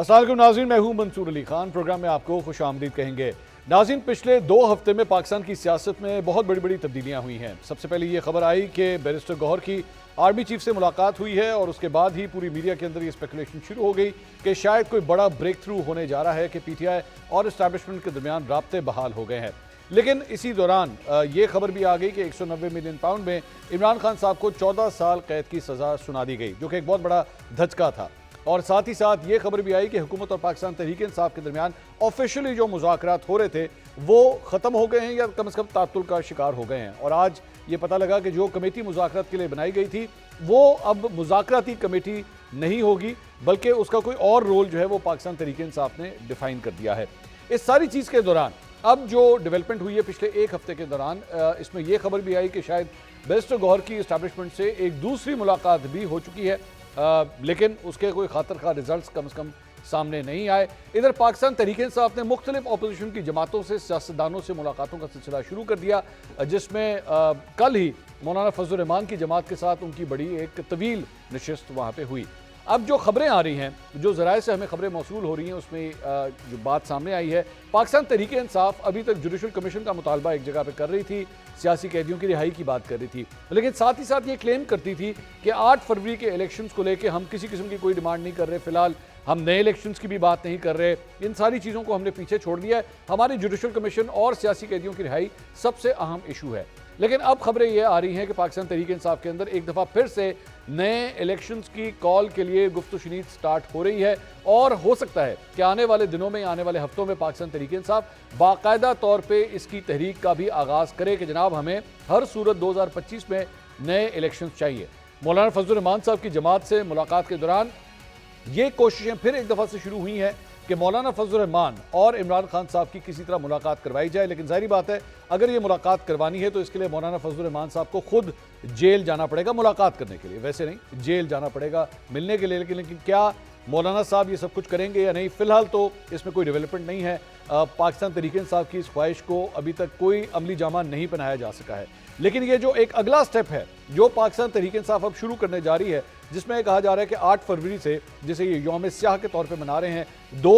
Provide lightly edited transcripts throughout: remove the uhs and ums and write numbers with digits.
السلام علیکم ناظرین، میں ہوں منصور علی خان۔ پروگرام میں آپ کو خوش آمدید کہیں گے۔ ناظرین، پچھلے 2 ہفتے میں پاکستان کی سیاست میں بہت بڑی بڑی تبدیلیاں ہوئی ہیں۔ سب سے پہلے یہ خبر آئی کہ بیرسٹر گوہر کی آرمی چیف سے ملاقات ہوئی ہے، اور اس کے بعد ہی پوری میڈیا کے اندر یہ اسپیکولیشن شروع ہو گئی کہ شاید کوئی بڑا بریک تھرو ہونے جا رہا ہے کہ پی ٹی آئی اور اسٹیبلشمنٹ کے درمیان رابطے بحال ہو گئے ہیں۔ لیکن اسی دوران یہ خبر بھی آ گئی کہ 190 ملین پاؤنڈ میں عمران خان صاحب کو 14 سال قید کی سزا سنا دی گئی، جو کہ ایک بہت بڑا دھچکا تھا۔ اور ساتھ ہی ساتھ یہ خبر بھی آئی کہ حکومت اور پاکستان تحریک انصاف کے درمیان آفیشلی جو مذاکرات ہو رہے تھے وہ ختم ہو گئے ہیں، یا کم از کم تعطل کا شکار ہو گئے ہیں۔ اور آج یہ پتہ لگا کہ جو کمیٹی مذاکرات کے لیے بنائی گئی تھی وہ اب مذاکراتی کمیٹی نہیں ہوگی، بلکہ اس کا کوئی اور رول جو ہے وہ پاکستان تحریک انصاف نے ڈیفائن کر دیا ہے۔ اس ساری چیز کے دوران اب جو ڈیولپمنٹ ہوئی ہے پچھلے 1 ہفتے کے دوران، اس میں یہ خبر بھی آئی کہ شاید بیرسٹر گوہر کی اسٹیبلشمنٹ سے ایک دوسری ملاقات بھی ہو چکی ہے، لیکن اس کے کوئی خاطر خواہ ریزلٹس کم از کم سامنے نہیں آئے۔ ادھر پاکستان تحریک انصاف نے مختلف اپوزیشن کی جماعتوں سے، سیاستدانوں سے ملاقاتوں کا سلسلہ شروع کر دیا، جس میں کل ہی مولانا فضل الرحمان کی جماعت کے ساتھ ان کی بڑی ایک طویل نشست وہاں پہ ہوئی۔ اب جو خبریں آ رہی ہیں، جو ذرائع سے ہمیں خبریں موصول ہو رہی ہیں، اس میں جو بات سامنے آئی ہے، پاکستان تحریک انصاف ابھی تک جوڈیشل کمیشن کا مطالبہ ایک جگہ پہ کر رہی تھی، سیاسی قیدیوں کی رہائی کی بات کر رہی تھی، لیکن ساتھ ہی ساتھ یہ کلیم کرتی تھی کہ 8 فروری کے الیکشنز کو لے کے ہم کسی قسم کی کوئی ڈیمانڈ نہیں کر رہے، فی الحال ہم نئے الیکشنز کی بھی بات نہیں کر رہے، ان ساری چیزوں کو ہم نے پیچھے چھوڑ دیا ہے، ہماری جوڈیشل کمیشن اور سیاسی قیدیوں کی رہائی سب سے اہم ایشو ہے۔ لیکن اب خبریں یہ آ رہی ہیں کہ پاکستان تحریک انصاف کے اندر ایک دفعہ پھر سے نئے الیکشنز کی کال کے لیے گفت و شنید سٹارٹ ہو رہی ہے، اور ہو سکتا ہے کہ آنے والے دنوں میں، آنے والے ہفتوں میں پاکستان تحریک انصاف باقاعدہ طور پہ اس کی تحریک کا بھی آغاز کرے کہ جناب ہمیں ہر صورت 2025 میں نئے الیکشنز چاہیے۔ مولانا فضل الرحمان صاحب کی جماعت سے ملاقات کے دوران یہ کوششیں پھر ایک دفعہ سے شروع ہوئی ہیں کہ مولانا فضل الرحمان اور عمران خان صاحب کی کسی طرح ملاقات کروائی جائے، لیکن ظاہری بات ہے اگر یہ ملاقات کروانی ہے تو اس کے لیے مولانا فضل الرحمان صاحب کو خود جیل جانا پڑے گا ملاقات کرنے کے لیے، ویسے نہیں، جیل جانا پڑے گا ملنے کے لیے۔ لیکن کیا مولانا صاحب یہ سب کچھ کریں گے یا نہیں، فی الحال تو اس میں کوئی ڈیولپمنٹ نہیں ہے۔ پاکستان تحریک انصاف کی اس خواہش کو ابھی تک کوئی عملی جامہ نہیں پہنایا جا سکا ہے، لیکن یہ جو ایک اگلا سٹیپ ہے جو پاکستان تحریک انصاف اب شروع کرنے جا رہی ہے، جس میں کہا جا رہا ہے کہ 8 فروری سے، جسے یہ یوم سیاہ کے طور پہ منا رہے ہیں، 2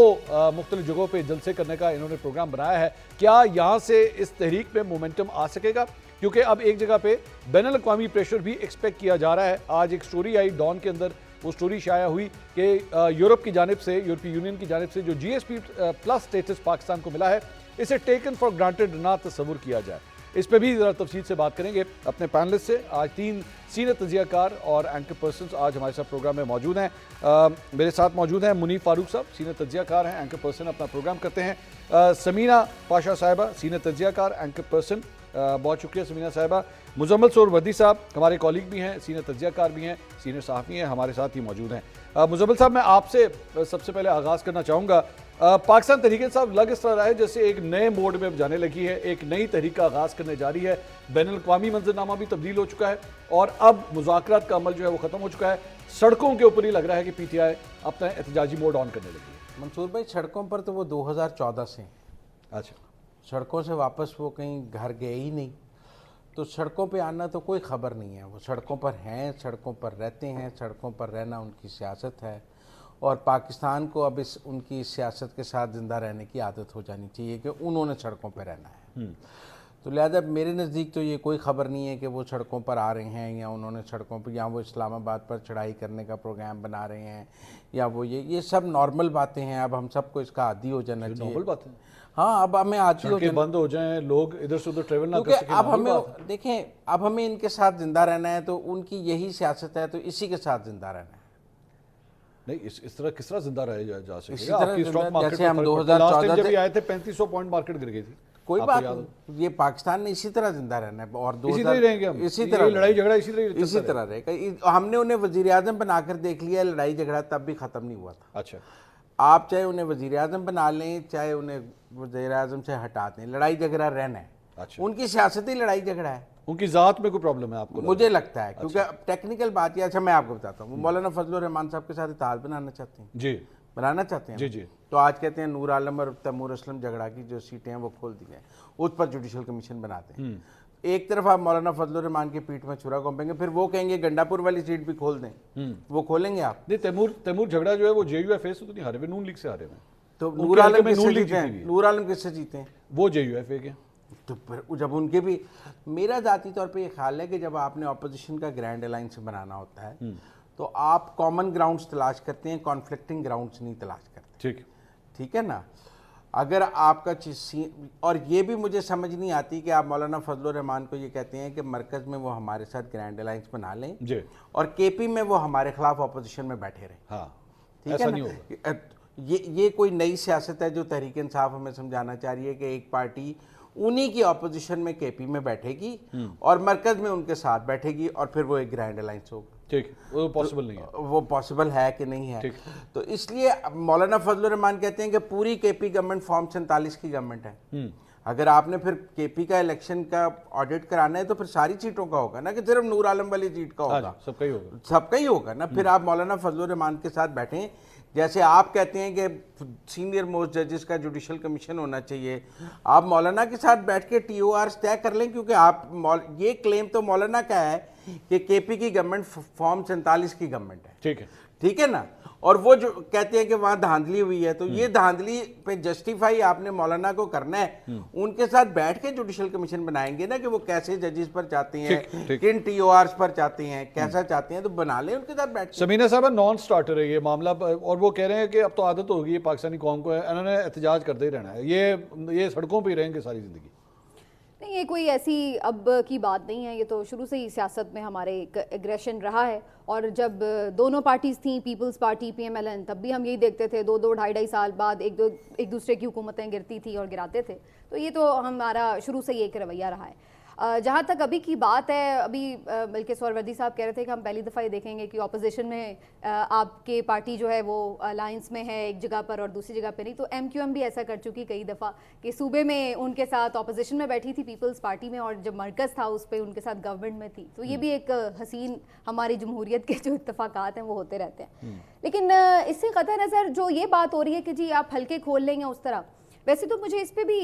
مختلف جگہوں پہ جلسے کرنے کا انہوں نے پروگرام بنایا ہے، کیا یہاں سے اس تحریک میں مومنٹم آ سکے گا؟ کیونکہ اب ایک جگہ پہ بین الاقوامی پریشر بھی ایکسپیکٹ کیا جا رہا ہے۔ آج ایک سٹوری آئی ڈان کے اندر، وہ سٹوری شائع ہوئی کہ یورپ کی جانب سے، یورپی یونین کی جانب سے جو G S P plus status Pakistan کو ملا ہے، اسے ٹیکن فار گرانٹڈ نہ تصور کیا جائے۔ اس پہ بھی ذرا تفصیل سے بات کریں گے اپنے پینلسٹ سے۔ آج 3 سینئر تجزیہ کار اور اینکر پرسنز آج ہمارے ساتھ پروگرام میں موجود ہیں۔ میرے ساتھ موجود ہیں منیف فاروق صاحب، سینئر تجزیہ کار ہیں، اینکر پرسن اپنا پروگرام کرتے ہیں۔ سمینہ پاشا صاحبہ، سینئر تجزیہ کار، اینکر پرسن، بہت شکریہ سمینہ صاحبہ۔ مزمل سہروردی صاحب ہمارے کالیگ بھی ہیں، سینئر تجزیہ کار بھی ہیں، سینئر صحافی ہیں، ہمارے ساتھ ہی موجود ہیں۔ مزمل صاحب، میں آپ سے سب سے پہلے آغاز کرنا چاہوں گا۔ پاکستان تحریک انصاف لگ اس طرح رہا ہے جیسے ایک نئے موڈ میں جانے لگی ہے، ایک نئی تحریک کا آغاز کرنے جا رہی ہے، بین الاقوامی منظرنامہ بھی تبدیل ہو چکا ہے، اور اب مذاکرات کا عمل جو ہے وہ ختم ہو چکا ہے۔ سڑکوں کے اوپر ہی لگ رہا ہے کہ پی ٹی آئی اپنا احتجاجی موڈ آن کرنے لگی ہے۔ منصور بھائی، سڑکوں پر تو وہ 2014 سے ہیں۔ اچھا، سڑکوں سے واپس وہ کہیں گھر گئے ہی نہیں، تو سڑکوں پہ آنا تو کوئی خبر نہیں ہے۔ وہ سڑکوں پر ہیں، سڑکوں پر رہتے ہیں، سڑکوں پر رہنا ان کی سیاست ہے، اور پاکستان کو اب ان کی سیاست کے ساتھ زندہ رہنے کی عادت ہو جانی چاہیے کہ انہوں نے سڑکوں پہ رہنا ہے۔ تو لہذا میرے نزدیک تو یہ کوئی خبر نہیں ہے کہ وہ سڑکوں پر آ رہے ہیں، یا انہوں نے سڑکوں پر، یا وہ اسلام آباد پر چڑھائی کرنے کا پروگرام بنا رہے ہیں، یا وہ یہ سب نارمل باتیں ہیں۔ اب ہم سب کو اس کا عادی ہو جانا چاہیے۔ نارمل بات ہے، ہاں، اب ہمیں عادی ہو جانا، بند ہو جائیں، لوگ ادھر سے ادھر ٹریول نہ کر کیونکہ سکیں۔ اب ہمیں دیکھیں، اب ہمیں ان کے ساتھ زندہ رہنا ہے، تو ان کی یہی سیاست ہے، تو اسی کے ساتھ زندہ رہنا ہے۔ نہیں، اس طرح کس طرح زندہ رہے جا سکے اسی گا؟ طرح آپ کی سٹاک مارکیٹ جیسے ہم پر 2014 جب آئے تھے 3500 پوائنٹ مارکیٹ گر گئی تھی۔ کوئی بات نہیں، یہ پاکستان نے اسی طرح زندہ رہنا ہے، اور اسی طرح رہیں گے ہم، اسی طرح لڑائی جھگڑا اسی طرح رہے گا۔ ہم نے انہیں وزیر اعظم بنا کر دیکھ لیا، لڑائی جھگڑا تب بھی ختم نہیں ہوا تھا۔ اچھا، آپ چاہے انہیں وزیر اعظم بنا لیں، چاہے انہیں وزیر اعظم سے ہٹا دیں، لڑائی جھگڑا رہنا ہے۔ اچھا، ان کی سیاست ہی لڑائی جھگڑا ہے، ان کی ذات میں کوئی پرابلم ہے آپ کو؟ مجھے لگتا ہے، کیونکہ ٹیکنیکل بات یہ، اچھا میں آپ کو بتاتا ہوں، وہ مولانا فضل الرحمان صاحب کے ساتھ اتحاد بنانا چاہتے ہیں، جی، بنانا چاہتے ہیں، جی جی، تو آج کہتے ہیں نور عالم اور تیمور اسلم جھگڑا کی جو سیٹیں ہیں وہ کھول دی جائیں، اس پر جوڈیشل کمیشن بناتے ہیں۔ ایک طرف آپ مولانا فضل الرحمان کی پیٹھ میں چھرا گھونپیں گے, پھر وہ کہیں گے گنڈاپور والی سیٹ بھی کھول دیں, وہ کھولیں گے آپ؟ نہیں, تیمور جھگڑا جو ہے وہ JUFA سے تو نہیں ہارے ہوئے, نون لیگ سے ہارے ہوئے. تو نور عالم کس سے جیتے ہیں؟ نور عالم کس سے جیتے ہیں؟ وہ JUFA کے. تو پھر جب ان کے بھی, میرا ذاتی طور پہ یہ خیال ہے کہ جب آپ نے اپوزیشن کا گرینڈ الائنس بنانا ہوتا ہے تو آپ کامن گراؤنڈز تلاش کرتے ہیں, کانفلکٹنگ گراؤنڈز نہیں تلاش کرتے. ٹھیک ہے نا. اگر آپ کا چیز, اور یہ بھی مجھے سمجھ نہیں آتی کہ آپ مولانا فضل الرحمان کو یہ کہتے ہیں کہ مرکز میں وہ ہمارے ساتھ گرینڈ الائنس بنا لیں اور KP میں وہ ہمارے خلاف اپوزیشن میں بیٹھے رہیں. ہاں, ٹھیک ہے نا. یہ کوئی نئی سیاست ہے جو تحریک انصاف ہمیں سمجھانا چاہ رہی ہے کہ ایک پارٹی انہی کی اپوزیشن میں KP میں بیٹھے گی اور مرکز میں ان کے ساتھ بیٹھے گی اور پھر وہ ایک گرینڈ الائنس ہوگا. ٹھیک, وہ پاسبل نہیں ہے. وہ پاسبل ہے کہ نہیں ہے. تو اس لیے مولانا فضل الرحمان کہتے ہیں کہ پوری KP گورنمنٹ فارم 47 کی گورنمنٹ ہے. اگر آپ نے پھر KP کا الیکشن کا آڈٹ کرانا ہے تو پھر ساری سیٹوں کا ہوگا نا, کہ صرف نور عالم والی سیٹ کا ہوگا, سب کا ہی ہوگا. سب کا ہی ہوگا نا. پھر آپ مولانا فضل الرحمان کے ساتھ بیٹھیں, جیسے آپ کہتے ہیں کہ سینئر موسٹ ججز کا جوڈیشل کمیشن ہونا چاہیے, آپ مولانا کے ساتھ بیٹھ کے TORs طے کر لیں, کیونکہ آپ, یہ کلیم تو مولانا کا ہے کہ KP کی گورنمنٹ فارم 47 کی گورنمنٹ ہے. ٹھیک ہے نا. اور وہ جو کہتے ہیں کہ وہاں دھاندلی ہوئی ہے, تو یہ دھاندلی پہ جسٹیفائی آپ نے مولانا کو کرنا ہے. ان کے ساتھ بیٹھ کے جوڈیشل کمیشن بنائیں گے نا کہ وہ کیسے ججز پر چاہتے ہیں, کن TORs پر چاہتے ہیں, کیسا چاہتے ہیں, تو بنا لیں ان کے ساتھ بیٹھ کے. سمینہ صاحبہ نان سٹارٹر ہے یہ معاملہ, اور وہ کہہ رہے ہیں کہ اب تو عادت ہوگی پاکستانی قوم کو, انہوں نے احتجاج کرتے ہی رہنا ہے, یہ سڑکوں پہ ہی رہیں گے ساری زندگی. نہیں, یہ کوئی ایسی اب کی بات نہیں ہے, یہ تو شروع سے ہی سیاست میں ہمارے ایک ایگریشن رہا ہے. اور جب دونوں پارٹیز تھیں, پیپلز پارٹی PMLN, تب بھی ہم یہی دیکھتے تھے 2-2 سال بعد ایک دوسرے کی حکومتیں گرتی تھی اور گراتے تھے. تو یہ تو ہمارا شروع سے ہی ایک رویہ رہا ہے. جہاں تک ابھی کی بات ہے, ابھی بلکہ سہروردی صاحب کہہ رہے تھے کہ ہم پہلی دفعہ یہ دیکھیں گے کہ اپوزیشن میں آپ کے پارٹی جو ہے وہ الائنس میں ہے ایک جگہ پر اور دوسری جگہ پہ نہیں. تو MQM بھی ایسا کر چکی کئی دفعہ کہ صوبے میں ان کے ساتھ اپوزیشن میں بیٹھی تھی پیپلز پارٹی میں, اور جب مرکز تھا اس پہ ان کے ساتھ گورنمنٹ میں تھی. تو یہ بھی ایک حسین ہماری جمہوریت کے جو اتفاقات ہیں وہ ہوتے رہتے ہیں. لیکن اس سے قطع نظر جو یہ بات ہو رہی ہے کہ جی آپ حلقے کھول لیں گے اس طرح, ویسے تو مجھے اس پہ بھی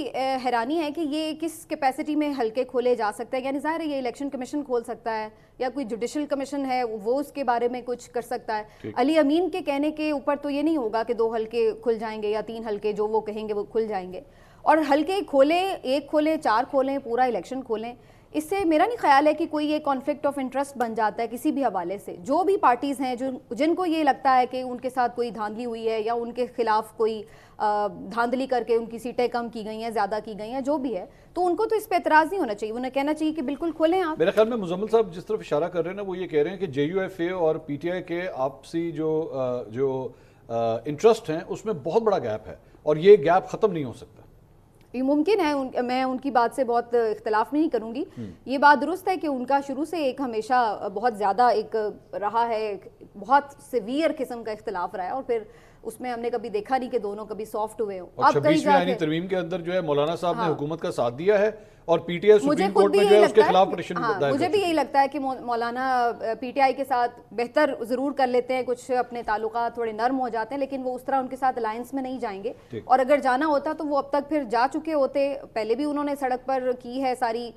حیرانی ہے کہ یہ کس کیپیسٹی میں حلقے کھولے جا سکتے ہیں. یعنی ظاہر ہے یہ الیکشن کمیشن کھول سکتا ہے یا کوئی جوڈیشل کمیشن ہے وہ اس کے بارے میں کچھ کر سکتا ہے. علی امین کے کہنے کے اوپر تو یہ نہیں ہوگا کہ 2 حلقے کھل جائیں گے یا 3 حلقے, جو وہ کہیں گے وہ کھل جائیں گے. اور حلقے کھولیں, 1 کھولیں, 4 کھولیں, پورا الیکشن کھولیں, اس سے میرا نہیں خیال ہے کہ کوئی یہ کانفلکٹ آف انٹرسٹ بن جاتا ہے کسی بھی حوالے سے. جو بھی پارٹیز ہیں جن کو یہ لگتا ہے کہ ان کے ساتھ کوئی دھاندلی ہوئی ہے یا ان کے خلاف کوئی دھاندلی کر کے ان کی سیٹیں کم کی گئی ہیں, زیادہ کی گئی ہیں, جو بھی ہے, تو ان کو تو اس پہ اعتراض نہیں ہونا چاہیے. انہیں کہنا چاہیے کہ بالکل کھولیں آپ. میرے خیال میں مزمل صاحب جس طرف اشارہ کر رہے ہیں نا, وہ یہ کہہ رہے ہیں کہ JUFA اور PTI کے آپسی جو انٹرسٹ ہیں اس میں بہت بڑا گیپ ہے اور یہ گیپ ختم نہیں ہو سکتا. یہ ممکن ہے, میں ان کی بات سے بہت اختلاف نہیں کروں گی. یہ بات درست ہے کہ ان کا شروع سے ایک ہمیشہ بہت زیادہ ایک رہا ہے, بہت سیویئر قسم کا اختلاف رہا ہے, اور پھر اس میں ہم نے کبھی دیکھا نہیں کہ دونوں کبھی سافٹ ہوئے ہوں. اور 26ویں آئینی ترمیم کے اندر جو ہے مولانا صاحب نے حکومت کا ساتھ دیا ہے اور PTI سپریم کورٹ میں جو ہے اس کے خلاف پٹیشن دائر کر. مجھے بھی یہی لگتا ہے کہ مولانا PTI کے ساتھ بہتر ضرور کر لیتے ہیں, کچھ اپنے تعلقات تھوڑے نرم ہو جاتے ہیں, لیکن وہ اس طرح ان کے ساتھ الائنس میں نہیں جائیں گے. اور اگر جانا ہوتا تو وہ اب تک پھر جا چکے ہوتے. پہلے بھی انہوں نے سڑک پر کی ہے ساری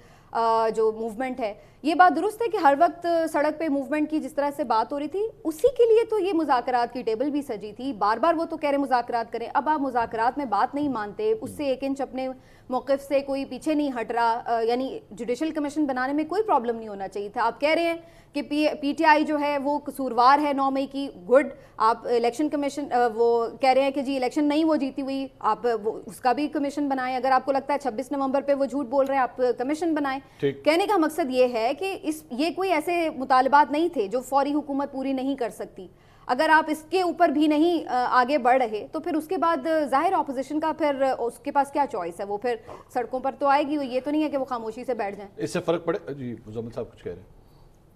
جو موومنٹ ہے. یہ بات درست ہے کہ ہر وقت سڑک پہ موومنٹ کی جس طرح سے بات ہو رہی تھی, اسی کے لیے تو یہ مذاکرات کی ٹیبل بھی سجی تھی. بار بار وہ تو کہہ رہے مذاکرات کریں, اب آپ مذاکرات میں بات نہیں مانتے, اس سے 1 انچ اپنے موقف سے کوئی پیچھے نہیں ہٹ رہا. یعنی جوڈیشل کمیشن بنانے میں کوئی پرابلم نہیں ہونا چاہیے تھا. آپ کہہ رہے ہیں کہ PTI جو ہے وہ قصوروار ہے 9 مئی کی, گڈ. آپ الیکشن کمیشن, وہ کہہ رہے ہیں کہ جی الیکشن نہیں وہ جیتی ہوئی, آپ اس کا بھی کمیشن بنائیں. اگر آپ کو لگتا ہے 26 نومبر پہ وہ جھوٹ بول رہے ہیں, آپ کمیشن بنائیں. کہنے کا مقصد یہ ہے کہ یہ کوئی ایسے مطالبات نہیں تھے جو فوری حکومت پوری نہیں کر سکتی. اگر آپ اس کے اوپر بھی نہیں آگے بڑھ رہے تو پھر اس کے بعد ظاہر اپوزیشن کا پھر اس کے پاس کیا چوائس ہے, وہ پھر سڑکوں پر تو آئے گی. یہ تو نہیں ہے کہ وہ خاموشی سے بیٹھ جائیں. اس سے فرق پڑے. جی مزمل صاحب کچھ کہہ رہے ہیں.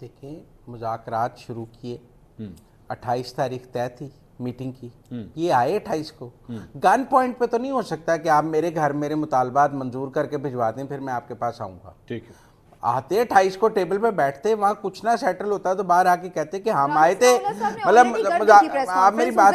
دیکھیں, مذاکرات شروع کیے, 28 تاریخ طے تھی میٹنگ کی, یہ آئے 28 کو. گن پوائنٹ پہ تو نہیں ہو سکتا کہ آپ میرے گھر میرے مطالبات منظور کر کے بھجوا دیں پھر میں آپ کے پاس آؤں گا. ٹھیک ہے, آتے 28 کو ٹیبل پہ بیٹھتے, وہاں کچھ نہ سیٹل ہوتا تو باہر آ کے کہتے کہ ہم آئے تھے. مطلب آپ میری بات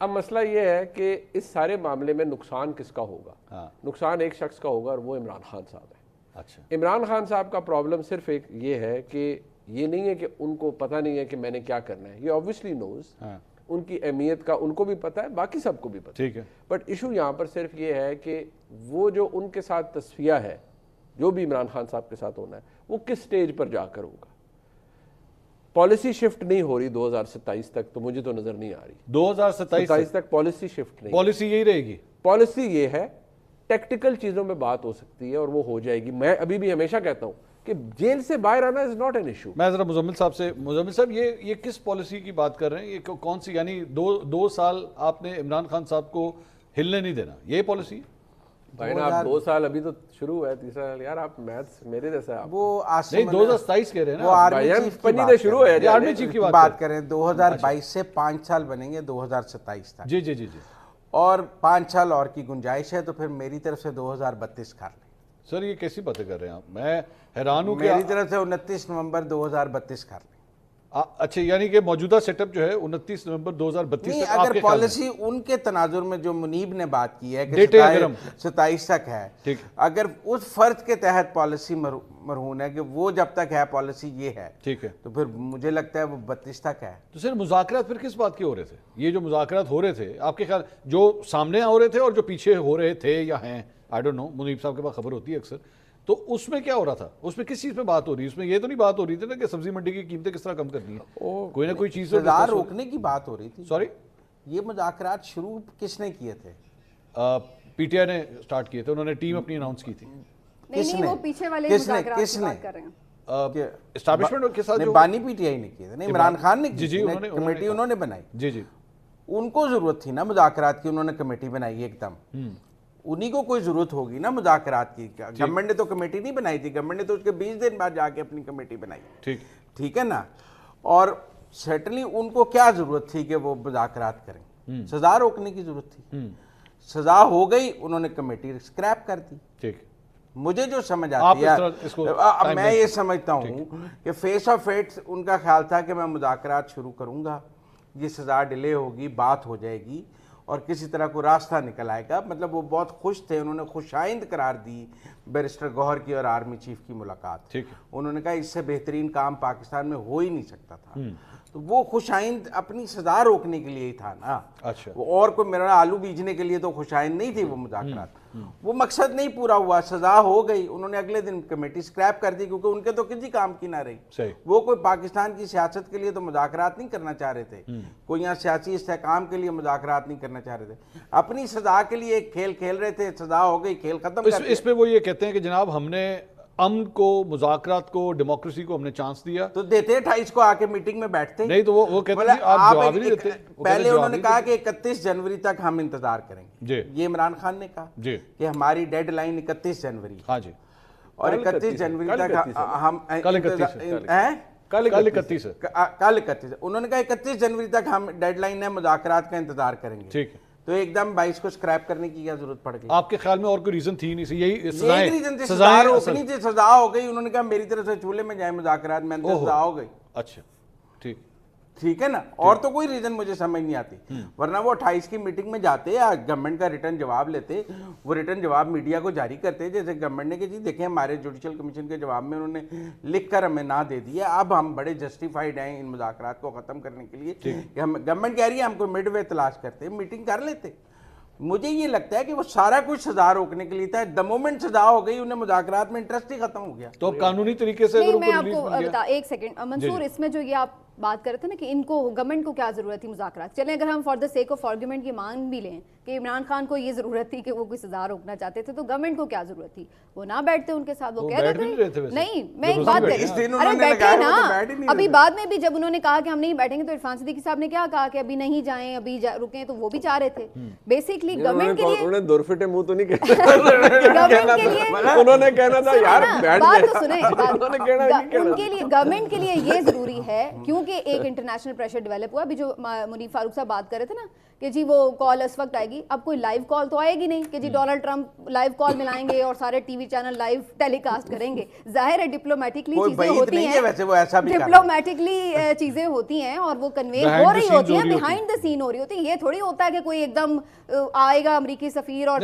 اب مسئلہ یہ ہے کہ اس سارے معاملے میں نقصان کس کا ہوگا؟ نقصان ایک شخص کا ہوگا اور وہ عمران خان صاحب ہے۔ اچھا، عمران خان صاحب کا پرابلم صرف ایک یہ ہے کہ یہ نہیں ہے کہ ان کو پتہ نہیں ہے کہ میں نے کیا کرنا ہے، یہ obviously knows، ان کی اہمیت کا ان کو بھی پتہ ہے، باقی سب کو بھی پتہ ہے، ٹھیک ہے، بٹ ایشو یہاں پر صرف یہ ہے کہ وہ جو ان کے ساتھ تصفیہ ہے، جو بھی عمران خان صاحب کے ساتھ ہونا ہے، وہ کس سٹیج پر جا کر ہوگا۔ پالیسی شفٹ نہیں ہو رہی 2027 تک، تو مجھے تو نظر نہیں آ رہی 2027 تک پالیسی شفٹ نہیں، پالیسی یہی رہے گی۔ پالیسی یہ ہے ٹیکٹیکل چیزوں میں بات ہو سکتی ہے اور وہ ہو جائے گی۔ میں ابھی بھی ہمیشہ کہتا ہوں کہ جیل سے باہر آنا از ناٹ این ایشو۔ میں ذرا مزمل صاحب سے، مزمل صاحب یہ کس پالیسی کی بات کر رہے ہیں؟ یہ کون سی، یعنی دو سال آپ نے عمران خان صاحب کو ہلنے نہیں دینا، یہ پالیسی ہے؟ بھائی نا آپ 2 سال ابھی تو شروع ہوا ہے، 3 سال یار آپ میتھس میرے جیسا ہے۔ وہ نہیں 2027 کہہ رہے ہیں وہ نا، آرمی چیف کی پنی شروع ہے، آرمی چیف کی بات کریں 2022 سے 5 سال بنیں گے 2027 تک، جی جی جی جی، اور 5 سال اور کی گنجائش ہے، تو پھر میری طرف سے 2032 کر لیں۔ سر یہ کیسی باتیں کر رہے ہیں آپ؟ میں حیران ہوں کہ میری طرف سے 29 نومبر 2032 کر لیں۔ اچھا، یعنی کہ موجودہ سیٹ اپ جو ہے 29 نومبر 2032 نہیں، تک آپ اگر کے خیال میں؟ پالیسی ان کے تناظر میں جو منیب نے بات کی ہے کہ ڈیٹے اگر ہم 27 تک ہے، ٹھیک، اگر اس فرض کے تحت پالیسی مرہون ہے کہ وہ جب تک ہے پالیسی یہ ہے، ٹھیک ہے، تو پھر مجھے لگتا ہے وہ 32 تک ہے۔ تو سر مذاکرات پھر کس بات کے ہو رہے تھے؟ یہ جو مذاکرات ہو رہے تھے آپ کے خیال، جو سامنے ہو رہے تھے اور جو پیچھے ہو رہے تھے یا ہیں، آئی ڈونٹ نو، منیب صاحب کے پاس خبر ہوتی ہے اکثر، تو اس میں کیا ہو رہا تھا؟ اس میں کس چیز پہ بات ہو رہی ہے؟ اس میں یہ تو نہیں بات ہو رہی تھی نا کہ سبزی منڈی کی قیمتیں کس طرح کم کرنی ہے، کوئی نہ کوئی چیز سزا روکنے کی بات ہو رہی تھی۔ سوری، یہ مذاکرات شروع کس نے کیے تھے؟ پی ٹی آئی نے سٹارٹ کیے تھے، انہوں نے ٹیم اپنی اناؤنس کی تھی۔ نہیں وہ پیچھے والے مذاکرات کی بات کر رہے ہیں، اسٹیبلشمنٹ کے ساتھ جو بانی پی ٹی آئی نے کیے تھے، نہیں عمران خان نے کی جی تھی، انہوں نے کمیٹی انہوں نے بنائی، جی جی، ان کو ضرورت تھی نا مذاکرات کی، انہوں نے کمیٹی بنائی ایک دم، انہی کو کوئی ضرورت ہوگی نا مذاکرات کی۔ گورنمنٹ نے تو کمیٹی نہیں بنائی تھی، گورنمنٹ نے تو اس کے 20 دن بعد جا کے اپنی کمیٹی بنائی، ٹھیک ہے نا۔ اور سیٹلی ان کو کیا ضرورت تھی کہ وہ مذاکرات کریں؟ سزا روکنے کی ضرورت تھی، سزا ہو گئی، انہوں نے کمیٹی اسکریپ کر دی۔ ٹھیک، مجھے جو سمجھ آتی ہے، اب میں یہ سمجھتا ہوں کہ فیس آف ایٹ ان کا خیال تھا کہ میں مذاکرات شروع کروں گا، یہ سزا ڈیلے ہوگی، بات ہو جائے گی اور کسی طرح کو راستہ نکل آئے گا۔ مطلب وہ بہت خوش تھے، انہوں نے خوشائند قرار دی بیرسٹر گوہر کی اور آرمی چیف کی ملاقات۔ انہوں نے کہا اس سے بہترین کام پاکستان میں ہو ہی نہیں سکتا تھا، تو وہ خوشائند اپنی سزا روکنے کے لیے ہی تھا نا، اور کوئی میرا آلو بیجنے کے لیے تو خوشائند نہیں تھی وہ مذاکرات۔ وہ مقصد نہیں پورا ہوا، سزا ہو گئی، انہوں نے اگلے دن کمیٹی سکریپ کر دی کیونکہ ان کے تو کسی کام کی نہ رہی۔ وہ کوئی پاکستان کی سیاست کے لیے تو مذاکرات نہیں کرنا چاہ رہے تھے، کوئی یہاں سیاسی استحکام کے لیے مذاکرات نہیں کرنا چاہ رہے تھے، اپنی سزا کے لیے ایک کھیل کھیل رہے تھے، سزا ہو گئی، کھیل ختم کر دیا۔ اس پہ وہ یہ کہتے ہیں کہ جناب ہم نے امن کو، مذاکرات کو، ڈیموکریسی کو ہم نے چانس دیا، تو دیتے 28 کو آ کے میٹنگ میں بیٹھتے نہیں تو وہ کہتے ہیں آپ جواب ہی نہیں دیتے۔ پہلے انہوں نے کہا کہ 31 جنوری تک ہم انتظار کریں گے، یہ عمران خان نے کہا کہ ہماری ڈیڈ لائن 31 جنوری، ہاں جی، اور 31 جنوری تک ہم کل 31 انہوں نے کہا 31 جنوری تک ہم ڈیڈ لائن ہے، مذاکرات کا انتظار کریں گے، ٹھیک ہے، تو ایک دم 22 کو سکریپ کرنے کی کیا ضرورت پڑ گئی؟ آپ کے خیال میں اور کوئی ریزن تھی نہیں؟ یہی سزا روکنی تھی، سزا ہو گئی، انہوں نے کہا میری طرف سے چولہے میں جائیں مذاکرات میں، سزا ہو گئی۔ اچھا ٹھیک ہے نا، اور تو کوئی ریزن مجھے سمجھ نہیں آتی، ورنہ وہ 28 کی میٹنگ میں جاتے، گورنمنٹ کا ریٹرن جواب لیتے، وہ ریٹرن جواب میڈیا کو جاری کرتے، جیسے گورنمنٹ نے کہ جی دیکھیں ہمارے جوڈیشل کمیشن کے جواب میں انہوں نے لکھ کر ہمیں نہ دے دیا، اب ہم بڑے جسٹیفائیڈ ہیں ان مذاکرات کو ختم کرنے کے لیے کہ ہم، گورنمنٹ کہہ رہی ہے ہم کو مڈ وے تلاش کرتے، میٹنگ کر لیتے۔ مجھے یہ لگتا ہے کہ وہ سارا کچھ سزا روکنے کے لیے تھا، دا مومنٹ سزا ہو گئی انہیں مذاکرات میں انٹرسٹ ہی ختم ہو گیا۔ تو اب قانونی طریقے سے اگر میں آپ کو بتا ایک سیکنڈ منصور، اس میں جو یہ آپ بات کر رہے تھے نا کہ ان کو گورنمنٹ کو کیا ضرورت تھی مذاکرات، چلیں اگر ہم for the sake of argument یہ مان بھی لیں کہ عمران خان کو یہ ضرورت تھی کہ وہ کوئی سزا روکنا چاہتے تھے، تو گورنمنٹ کو کیا ضرورت تھی؟ وہ نہ بیٹھتے ان کے ساتھ، وہ کہہ دیتے نہیں، میں ایک بات کہہ رہی ہوں، ارے بیٹھے نا، ابھی بعد میں بھی جب انہوں نے کہا کہ ہم نہیں بیٹھیں گے تو عرفان صدیقی صاحب نے کیا کہا کہ ابھی نہیں جائیں، ابھی رکیں، تو وہ بھی چاہ رہے تھے بیسکلی گورنمنٹ کے لیے، انہوں نے دورفٹے منہ تو نہیں کہنا، انہوں نے کہنا تھا یار بیٹھ بات تو سنیں، ان کے لیے گورنمنٹ کے لیے یہ ضروری ہے کیونکہ ایک انٹرنیشنل پریشر ڈیولپ ہوا، ابھی جو منیب فاروق صاحب بات کر رہے تھے نا کہ جی وہ کال اس وقت آئے گی. اب کوئی لائیو کال تو آئے گی نہیں کہ جی ڈونلڈ ٹرمپ لائیو کال ملائیں گے اور سارے ٹی وی چینل لائیو ٹیلی کاسٹ کریں گے. ظاہر ہے ڈپلومیٹکلی چیزیں ہوتی ہیں, ڈپلومیٹکلی چیزیں ہوتی ہیں اور وہ کنوے ہو رہی ہوتی ہیں, بیہائنڈ دا سین ہو رہی ہوتی ہے. یہ تھوڑی ہوتا ہے کہ کوئی ایک دم آئے گا امریکی سفیر اور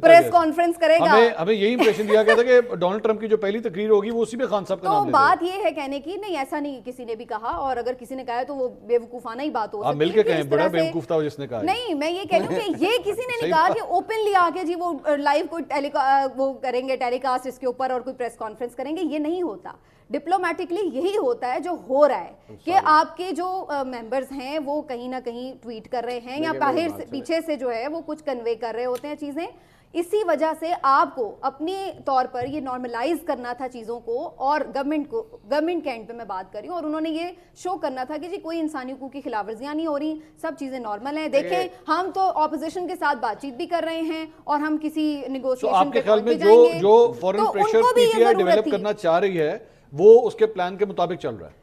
پریس کانفرنس کرے گا. ہمیں یہی امپریشن دیا گیا تھا کہ ڈونلڈ ٹرمپ کی جو پہلی تقریر ہوگی وہ اسی پہ خان صاحب کا نام لے گا. تو بات یہ ہے کہنے کی, نہیں ایسا نہیں کسی نے بھی کہا, اور اگر کسی نے کہا ہے تو وہ بے وقوفانہ ہی بات ہو سکتی ہے. مل کے کہیں بڑا بے وقوف تھا جس نے کہا. نہیں میں یہ کہہ رہی ہوں کہ یہ کسی نے نہیں کہا کہ اوپنلی آ کے جی وہ لائیو کوئی وہ کریں گے ٹیلی کاسٹ اس کے اوپر اور کوئی پریس کانفرنس کریں گے. یہ نہیں ہوتا. ڈپلومیٹکلی یہی ہوتا ہے جو ہو رہا ہے کہ آپ کے جو ممبرز ہیں وہ کہیں نہ کہیں ٹویٹ کر رہے ہیں یا باہر پیچھے سے جو ہے وہ کچھ کنوے کر رہے ہوتے ہیں چیزیں. اسی وجہ سے آپ کو اپنے طور پر یہ نارملائز کرنا تھا چیزوں کو, اور گورنمنٹ کے اینڈ پہ میں بات کر رہی ہوں, اور انہوں نے یہ شو کرنا تھا کہ جی کوئی انسانی حقوق کی خلاف ورزیاں نہیں ہو رہی, سب چیزیں نارمل ہیں. دیکھیں ہم تو اپوزیشن کے ساتھ بات چیت بھی کر رہے ہیں اور ہم کسی نیگوشیشن پہ پہنچ بھی جائیں گے. جو foreign pressure P T I develop کرنا چاہ رہی ہے وہ اس کے پلان کے مطابق چل رہا ہے,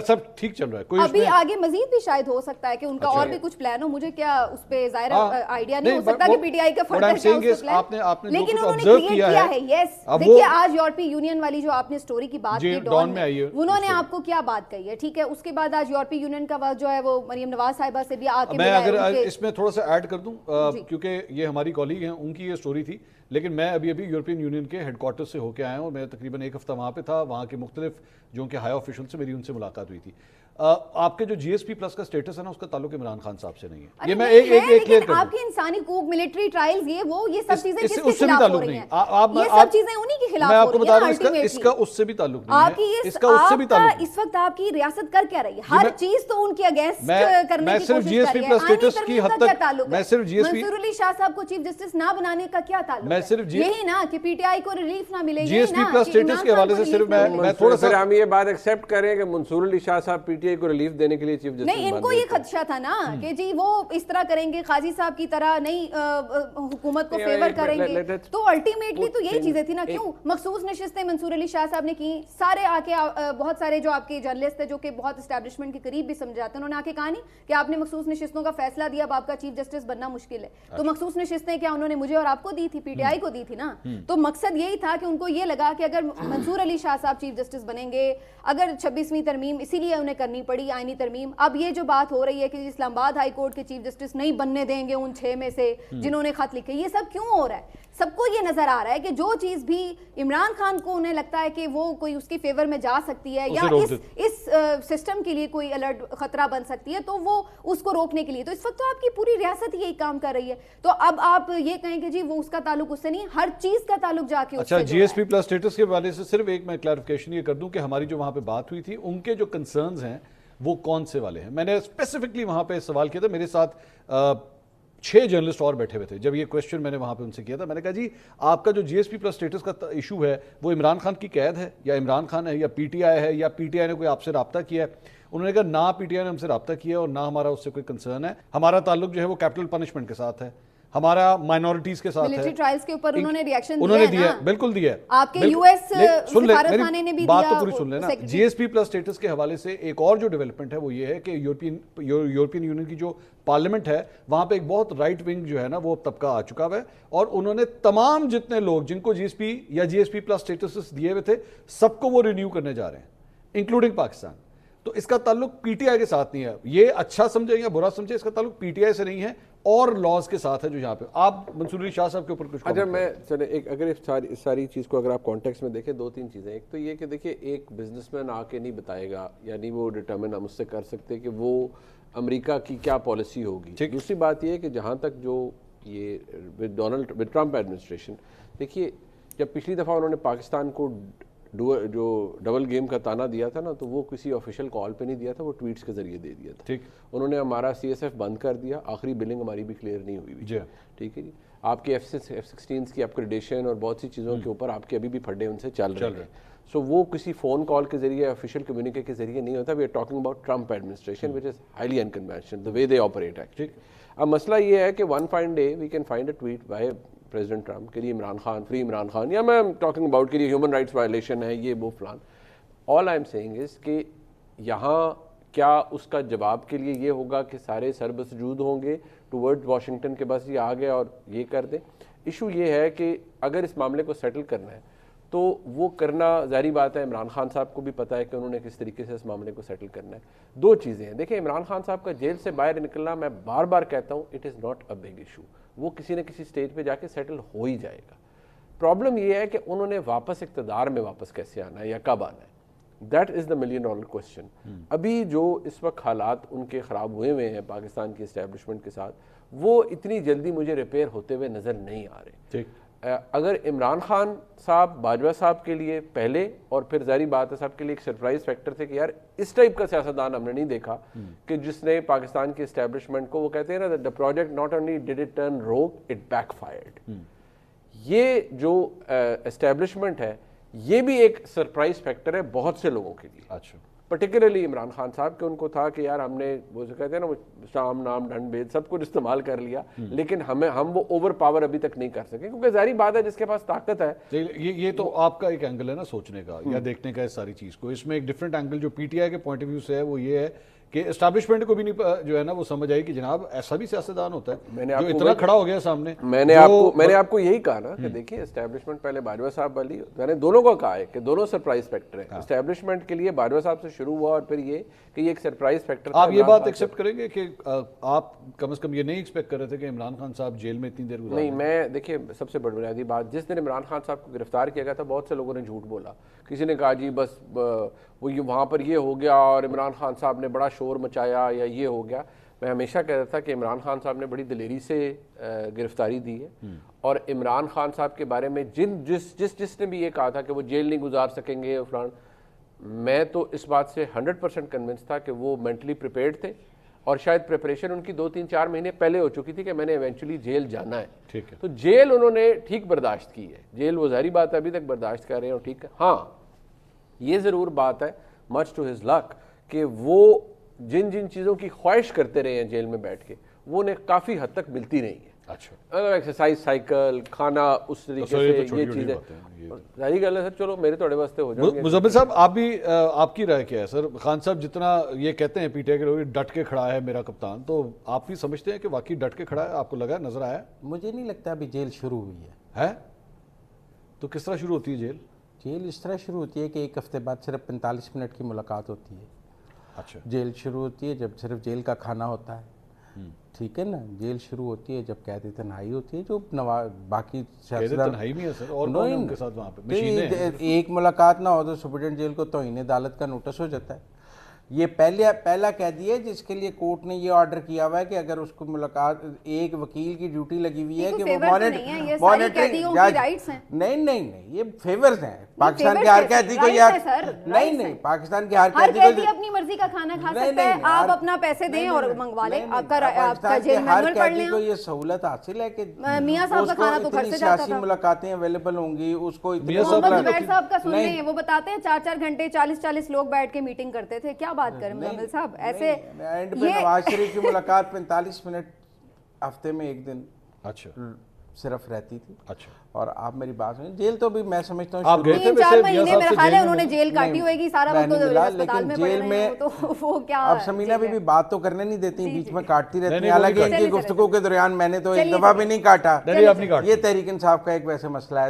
سب ٹھیک چل رہا ہے. کوئی ابھی آگے مزید بھی شاید ہو سکتا ہے کہ ان کا اور بھی کچھ پلان ہو, مجھے کیا اس پہ ظاہر آئیڈیا نہیں ہو سکتا کہ پی ٹی آئی کا فردر کیا اس کا پلان, لیکن انہوں نے کریٹ کیا ہے. یس دیکھیے آج یورپی یونین والی جو آپ نے سٹوری کی بات کی ڈان میں, انہوں نے آپ کو کیا بات کہی ہے, ٹھیک ہے. اس کے بعد آج یورپی یونین کا وقت جو ہے وہ مریم نواز صاحبہ سے بھی آ کے میں اگر اس میں تھوڑا سا ایڈ کر دوں کیونکہ یہ ہماری کالیگ ہیں, ان کی یہ سٹوری تھی, لیکن میں ابھی یورپین یونین کے ہیڈ کوارٹر سے ہو کے آیا ہوں. میں تقریباً ایک ہفتہ وہاں پہ تھا. وہاں کے مختلف جو ان کے ہائی آفیشل سے میری ان سے ملاقات ہوئی تھی. آپ کے جو جی ایس پی پلس کا سٹیٹس ہے نا, اس کا تعلق عمران خان صاحب سے نہیں ہے. یہ میں ایک کلیئر کر دوں. آپ کی انسانی حقوق, ملٹری ٹرائلز, یہ سب چیزیں کس کے خلاف ہو رہی ہیں؟ یہ سب چیزیں انہی کے خلاف ہو رہی ہیں. میں آپ کو بتا دوں اس کا اس سے بھی تعلق نہیں ہے. اس کا اس سے بھی تعلق نہیں. اس وقت آپ کی ریاست کر کیا رہی ہے؟ ہر چیز تو ان کے اگینسٹ کرنے کی کوشش کر رہی ہے. سٹیٹس کی حد تک میں صرف منصور علی شاہ صاحب کو چیف جسٹس نہ بنانے کا کیا تعلق ہے؟ یہی نا کہ پی ٹی آئی کو ریلیف نہ ملے. جی ایس پی پلس سٹیٹس کے حوالے سے صرف میں تھوڑا سا ہم یہ بات ایکسپٹ کریں کہ منصور علی شاہ صاحب پی ٹی آئی کو ریلیف دینے کے لیے چیف جسٹس نہیں, ان کو یہ خدشہ تھا نا کہ جی وہ اس طرح کریں گے, قاضی صاحب کی طرح نہیں حکومت کو فیور کریں گے. تو الٹیمیٹلی تو یہی چیزیں تھی نا. کیوں مخصوص نشستیں منصور علی شاہ صاحب نے کی, سارے آ کے بہت سارے جو آپ کے جرنلسٹ تھے جو کہ بہت اسٹیبلشمنٹ کے قریب بھی سمجھاتے ہیں, انہوں نے آ کے کہا نہیں کہ آپ نے مخصوص نشستوں کا فیصلہ دیا, اب آپ کا چیف جسٹس بننا مشکل ہے. تو مخصوص نشستیں کیا انہوں نے مجھے اور آپ کو دی تھی, پی ٹی آئی کو دی تھی نا. تو مقصد یہی تھا کہ ان کو یہ لگا کہ اگر منصور علی شاہ صاحب چیف جسٹس بنیں گے, اگر 26ویں ترمیم اسی لیے انہیں کرنی پڑی آئینی ترمیم. اب یہ جو بات ہو رہی ہے کہ اسلام آباد ہائی کورٹ کے چیف جسٹس نہیں بننے دیں گے ان 6 میں سے جنہوں نے خط لکھے, یہ سب کیوں ہو رہا ہے؟ سب کو یہ نظر آ رہا ہے کہ جو چیز بھی عمران خان کو انہیں لگتا ہے کہ وہ کوئی اس کی فیور میں جا سکتی ہے یا اس سسٹم کے لیے کوئی الرٹ خطرہ بن سکتی ہے, تو وہ اس کو روکنے کے لیے. تو اس وقت تو آپ کی پوری ریاست یہی کام کر رہی ہے. تو اب آپ یہ کہیں کہ جی وہ اس کا تعلق اس سے نہیں, ہر چیز کا تعلق جا کے اس سے. اچھا, جی ایس پی پلس سٹیٹس کے حوالے سے صرف ایک میں کلیریفیکیشن یہ کر دوں کہ ہماری جو وہاں پہ بات ہوئی تھی, ان کے جو کنسرنز ہیں وہ کون سے والے ہیں. میں نے اسپیسیفکلی وہاں پہ سوال کیا تھا, میرے ساتھ 6 جرنلسٹ اور بیٹھے ہوئے تھے. جب یہ کویسچن میں نے وہاں پہ ان سے کیا تھا, میں نے کہا جی آپ کا جو G S P plus status کا ایشو ہے وہ عمران خان کی قید ہے یا عمران خان ہے یا پی ٹی آئی ہے یا پی ٹی آئی نے کوئی آپ سے رابطہ کیا ہے؟ انہوں نے کہا نہ پی ٹی آئی نے ہم سے رابطہ کیا اور نہ ہمارا اس سے کوئی کنسرن ہے. ہمارا تعلق جو ہے وہ کیپٹل پنشمنٹ کے ساتھ ہے, ہمارا مائنورٹیز کے ساتھ ہے. ملٹری ٹرائلز کے اوپر انہوں نے ری ایکشن دیا, بالکل دیا. آپ کے یو ایس سفارت خانے نے بھی دیا. بات تو پوری سن لینا. جی ایس پی پلس سٹیٹس کے حوالے سے ایک اور جو ڈیولپمنٹ ہے وہ یہ ہے کہ یورپین یونین کی جو پارلیمنٹ ہے وہاں پہ ایک بہت رائٹ ونگ جو ہے نا وہ طبقہ آ چکا ہے, اور انہوں نے تمام جتنے لوگ جن کو جی ایس پی یا جی ایس پی پلس سٹیٹس دیے ہوئے تھے سب کو وہ رینیو کرنے جا رہے ہیں, انکلوڈنگ پاکستان. تو اس کا تعلق پی ٹی آئی کے ساتھ نہیں ہے. یہ اچھا سمجھے یا برا سمجھے, اس کا تعلق پی ٹی آئی سے نہیں ہے اور لاز کے ساتھ ہے جو یہاں پہ. آپ منصور علی شاہ صاحب کے اوپر کچھ اچھا میں چلے ایک اگر اس ساری چیز کو اگر آپ کانٹیکس میں دیکھیں, 2-3 چیزیں. ایک تو یہ کہ دیکھیں ایک بزنس مین آ کے نہیں بتائے گا, یعنی وہ ڈٹرمن ہم اس سے کر سکتے کہ وہ امریکہ کی کیا پالیسی ہوگی. دوسری بات یہ ہے کہ جہاں تک جو یہ ود ٹرمپ ایڈمنسٹریشن, دیکھیے جب پچھلی دفعہ انہوں نے پاکستان کو جو ڈبل گیم کا تانا دیا تھا نا, تو وہ کسی آفیشیل کال پہ نہیں دیا تھا, وہ ٹویٹس کے ذریعے دے دیا تھا. انہوں نے ہمارا سی ایس ایف بند کر دیا, آخری بلنگ ہماری بھی کلیئر نہیں ہوئی. ٹھیک ہے جی, آپ کے F-16 کی اپگریڈیشن اور بہت سی چیزوں کے اوپر آپ کے ابھی بھی پھڈے ان سے چل رہے ہیں. سو وہ کسی فون کال کے ذریعے آفیشیل کمیونیکے کے ذریعے نہیں ہوتا. We are talking about Trump administration which is highly unconventional the way they operate actually. اب مسئلہ یہ ہے کہ one fine day we can find a tweet by President Trump کے لیے عمران خان, فری عمران خان, یا میں ٹاکنگ اباؤٹ کے لیے ہیومن رائٹس وائلیشن ہے یہ وہ فلان. آل آئی ایم سیئنگ از کہ یہاں کیا اس کا جواب کے لیے یہ ہوگا کہ سارے سر بسجود ہوں گے ٹورڈ واشنگٹن کے بس یہ آ گیا اور یہ کر دیں؟ ایشو یہ ہے کہ اگر اس معاملے کو سیٹل کرنا ہے تو وہ کرنا ظاہری بات ہے، عمران خان صاحب کو بھی پتہ ہے کہ انہوں نے کس طریقے سے اس معاملے کو سیٹل کرنا ہے. دو چیزیں ہیں، دیکھیں عمران خان صاحب کا جیل سے باہر نکلنا، میں بار بار کہتا ہوں it is not a big issue, وہ کسی نہ کسی سٹیج پہ جا کے سیٹل ہو ہی جائے گا. پرابلم یہ ہے کہ انہوں نے واپس اقتدار میں واپس کیسے آنا ہے یا کب آنا ہے، that is the $1 million question. ابھی جو اس وقت حالات ان کے خراب ہوئے ہیں پاکستان کی اسٹیبلشمنٹ کے ساتھ، وہ اتنی جلدی مجھے ریپیئر ہوتے ہوئے نظر نہیں آ رہے. اگر عمران خان صاحب باجوہ صاحب کے لیے پہلے اور پھر ظاہری بات ہے صاحب کے لیے ایک سرپرائز فیکٹر تھے کہ یار اس ٹائپ کا سیاستدان ہم نے نہیں دیکھا کہ جس نے پاکستان کی اسٹیبلشمنٹ کو، وہ کہتے ہیں نا the project not only did it turn rogue it backfired. یہ جو اسٹیبلشمنٹ ہے یہ بھی ایک سرپرائز فیکٹر ہے بہت سے لوگوں کے لیے. اچھا، پرٹیکولرلی عمران خان صاحب کے ان کو تھا کہ یار ہم نے وہ کہتے ہیں نا شام نام ڈھنڈ بھید سب کچھ استعمال کر لیا، لیکن ہم وہ اوور پاور ابھی تک نہیں کر سکے، کیونکہ ظاہری بات ہے جس کے پاس طاقت ہے. یہ تو آپ کا ایک اینگل ہے نا سوچنے کا یا دیکھنے کا اس ساری چیز کو. اس میں ایک ڈفرینٹ اینگل جو پی ٹی آئی کے پوائنٹ آف ویو سے ہے وہ یہ ہے کہ اسٹیبلشمنٹ کو بھی نہیں جو ہے نا وہ سمجھ آئی کہ جناب ایسا بھی سیاستدان ہوتا ہے جو اتنا کھڑا ہو گیا سامنے. میں نے آپ کو یہی کہا نا کہ دیکھیے اسٹیبلشمنٹ پہلے باجوہ صاحب والی، میں نے دونوں کو کہا ہے کہ دونوں سرپرائز فیکٹر ہیں. اسٹیبلشمنٹ کے لیے باجوہ صاحب سے شروع ہوا اور پھر یہ کہ یہ ایک سرپرائز فیکٹر تھا. آپ یہ بات ایکسیپٹ کریں گے کہ آپ کم از کم یہ نہیں ایکسپیکٹ کر رہے تھے کہ عمران خان صاحب جیل میں اتنی دیر گزاریں؟ نہیں، میں دیکھیے سب سے بنیادی بات، جس دن عمران خان صاحب کو گرفتار کیا گیا تھا بہت سے لوگوں نے جھوٹ بولا. کسی نے کہا جی بس وہ وہاں پر یہ ہو گیا اور عمران خان صاحب نے بڑا شور مچایا یا یہ ہو گیا. میں ہمیشہ کہتا تھا کہ عمران خان صاحب نے بڑی دلیری سے گرفتاری دی ہے، اور عمران خان صاحب کے بارے میں جس نے بھی یہ کہا تھا کہ وہ جیل نہیں گزار سکیں گے فلان، میں تو اس بات سے 100% کنونس تھا کہ وہ مینٹلی پریپیئرڈ تھے، اور شاید پریپریشن ان کی 2-3-4 مہینے پہلے ہو چکی تھی کہ میں نے ایونچولی جیل جانا ہے. ٹھیک ہے، تو جیل انہوں نے ٹھیک برداشت کی ہے، جیل وہ ظاہری بات ہے ابھی تک برداشت کر رہے ہیں اور ٹھیک ہے. ہاں یہ ضرور بات ہے مچ ٹو ہز لک کہ وہ جن چیزوں کی خواہش کرتے رہے ہیں جیل میں بیٹھ کے وہ انہیں کافی حد تک ملتی نہیں ہے. اچھا، ایکسرسائز سائیکل کھانا اس طریقے سے یہ چیزیں ظاہری گل ہے سر. چلو میرے تھوڑے واسطے ہو جائیں گے. مزمل صاحب آپ بھی آپ کی رائے کیا ہے سر؟ خان صاحب جتنا یہ کہتے ہیں پی ٹی آئی کے لوگ ڈٹ کے کھڑا ہے میرا کپتان، تو آپ بھی سمجھتے ہیں کہ واقعی ڈٹ کے کھڑا ہے؟ آپ کو لگا نظر آیا؟ مجھے نہیں لگتا ابھی جیل شروع ہوئی ہے. تو کس طرح شروع ہوتی ہے جیل؟ جیل اس طرح شروع ہوتی ہے کہ ایک ہفتے بعد صرف 45 منٹ کی ملاقات ہوتی ہے. اچھا، جیل شروع ہوتی ہے جب صرف جیل کا کھانا ہوتا ہے، ٹھیک ہے نا. جیل شروع ہوتی ہے جب قید تنہائی ہوتی ہے، جو باقی تنہائی نہیں ہے سر، اور کون ہے ان کے ساتھ وہاں پہ؟ مشینیں ہیں. ایک ملاقات نہ ہو تو سپرڈنٹ جیل کو توہین عدالت کا نوٹس ہو جاتا ہے. یہ پہلا قیدی ہے جس کے لیے کورٹ نے یہ آرڈر کیا ہوا ہے کہ اگر اس کو ملاقات، ایک وکیل کی ڈیوٹی لگی ہوئی ہے کہ وہ نہیں یہ فیورز ہیں پاکستان کے ہر قیدی کو. نہیں پاکستان کے ہر قیدی کو اپنی مرضی کا کھانا کھا سکتا ہے، آپ اپنا پیسے دیں اور منگوا لیں. ہر قیدی کو یہ سہولت حاصل ہے کہ میاں صاحب کا کھانا تو گھر سے جاتا تھا. سیاسی ملاقاتیں اویلیبل ہوں گی اس کو. محمد زبیر صاحب کا سن رہے ہیں، وہ بتاتے ہیں 4-4 گھنٹے 40-40 لوگ بیٹھ کے میٹنگ کرتے تھے. کیا بات کریں مزمل صاحب ایسے. اینڈ پہ نواز شریف کی ملاقات 45 منٹ ہفتے میں ایک دن اچھا صرف رہتی تھی. اچھا، اور آپ میری بات سنیں، جیل تو بھی میں سمجھتا ہوں آپ گئے تھے 3-4 مہینے میرے خیال ہے انہوں نے جیل کاٹی ہوئے گی. سارا وقت تو اسپتال میں پڑے رہے ہیں، تو وہ کیا اب سمینا بھی بات تو کرنے نہیں دیتی، بیچ میں کاٹتی رہتی ہیں. حالانکہ ان کی گفتگو کے دوران میں نے تو ایک دفعہ بھی نہیں کاٹا. یہ تحریک انصاف کا ایک ویسے مسئلہ ہے.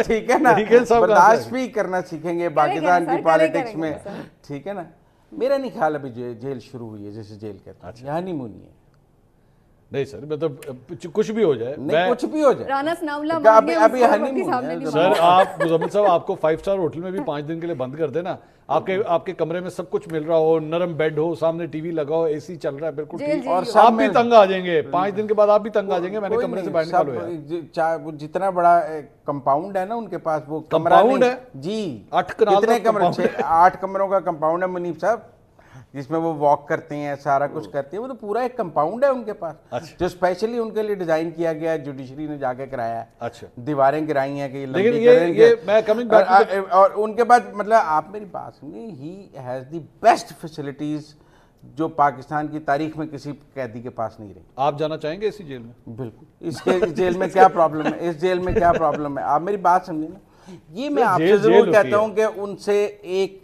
ٹھیک ہے نا، برداشت بھی کرنا سیکھیں گے پاکستان کی پالیٹکس میں. ٹھیک ہے نا. میرا نہیں خیال ابھی جیل شروع ہوئی ہے جیسے جیل کہتے ہیں، یہاں نہیں مونی ہے. نہیں سر، مطلب کچھ بھی ہو جائے، نہیں کچھ بھی ہو جائے. رانا ثناءاللہ ابھی ہنی مون سر آپ مزمل صاحب آپ کو 5 اسٹار ہوٹل میں بھی 5 دن کے لیے بند کر دیں نا، آپ کے کمرے میں سب کچھ مل رہا ہو، نرم بیڈ ہو، سامنے ٹی وی لگا ہو، اے سی چل رہا ہے بالکل ٹھیک، اور آپ بھی تنگ آ جائیں گے 5 دن کے بعد. آپ بھی تنگ آ جائیں گے، میں نے کمرے سے باہر نکالو. جتنا بڑا کمپاؤنڈ ہے نا ان کے پاس، وہ کمپاؤنڈ ہے جی 8 کمروں کا کمپاؤنڈ ہے منیب صاحب، جس میں وہ واک کرتے ہیں، سارا کچھ کرتے ہیں. وہ تو پورا ایک کمپاؤنڈ ہے ان کے پاس جو اسپیشلی ان کے لیے ڈیزائن کیا گیا ہے، جوڈیشری نے جا کے کرایا ہے. اچھا، دیواریں گرائی ہیں کہ یہ لمبی کریں گے. اور ان کے بعد مطلب آپ میری بات سنیں، he has the best facilities جو پاکستان کی تاریخ میں کسی قیدی کے پاس نہیں رہی. آپ جانا چاہیں گے اسی جیل میں؟ بالکل. اس کے جیل میں کیا پرابلم ہے؟ اس جیل میں کیا پرابلم ہے؟ آپ میری بات سمجھیں نا. یہ میں آپ سے ضرور کہتا ہوں کہ ان سے ایک